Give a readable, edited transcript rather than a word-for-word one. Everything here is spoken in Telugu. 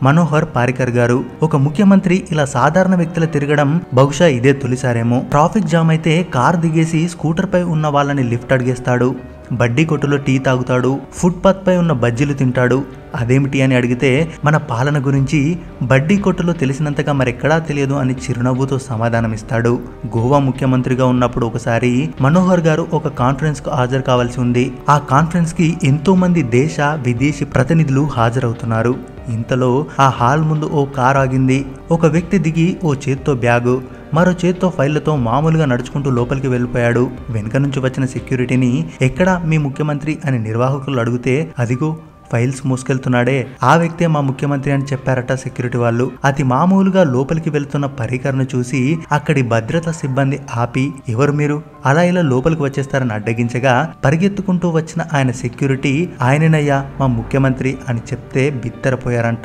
మనోహర్ పారికర్ గారు. ఒక ముఖ్యమంత్రి ఇలా సాధారణ వ్యక్తులు తిరగడం బహుశా ఇదే తొలిసారేమో. ట్రాఫిక్ జామ్ అయితే కార్ దిగేసి స్కూటర్ పై ఉన్న వాళ్ళని లిఫ్ట్ అడిగేస్తాడు, బడ్డీ కొట్టులో టీ తాగుతాడు, ఫుట్పాత్ పై ఉన్న బజ్జీలు తింటాడు. అదేమిటి అని అడిగితే మన పాలన గురించి బడ్డీ కొట్టులో తెలిసినంతగా మరెక్కడా తెలియదు అని చిరునవ్వుతో సమాధానమిస్తాడు. గోవా ముఖ్యమంత్రిగా ఉన్నప్పుడు ఒకసారి మనోహర్ గారు ఒక కాన్ఫరెన్స్ కు హాజరు కావాల్సి ఉంది. ఆ కాన్ఫరెన్స్ కి ఎంతో మంది దేశ విదేశీ ప్రతినిధులు హాజరవుతున్నారు. ఇంతలో ఆ హాల్ ముందు ఓ కార్ ఆగింది. ఒక వ్యక్తి దిగి ఓ చేత్తో బ్యాగు, మరో చేత్తో ఫైళ్లతో మామూలుగా నడుచుకుంటూ లోపలికి వెళ్ళిపోయాడు. వెనుక నుంచి వచ్చిన సెక్యూరిటీని ఎక్కడా మీ ముఖ్యమంత్రి అని నిర్వాహకులు అడిగితే అదిగో ఫైల్స్ మోసుకెళ్తున్నాడే ఆ వ్యక్తే మా ముఖ్యమంత్రి అని చెప్పారట సెక్యూరిటీ వాళ్ళు. అతి మామూలుగా లోపలికి వెళ్తున్న పరికర్ను చూసి అక్కడి భద్రతా సిబ్బంది ఆపి ఎవరు మీరు, అలా ఇలా లోపలికి వచ్చేస్తారని అడ్డగించగా పరిగెత్తుకుంటూ వచ్చిన ఆయన సెక్యూరిటీ ఆయననయ్యా మా ముఖ్యమంత్రి అని చెప్తే బిత్తరపోయారంట.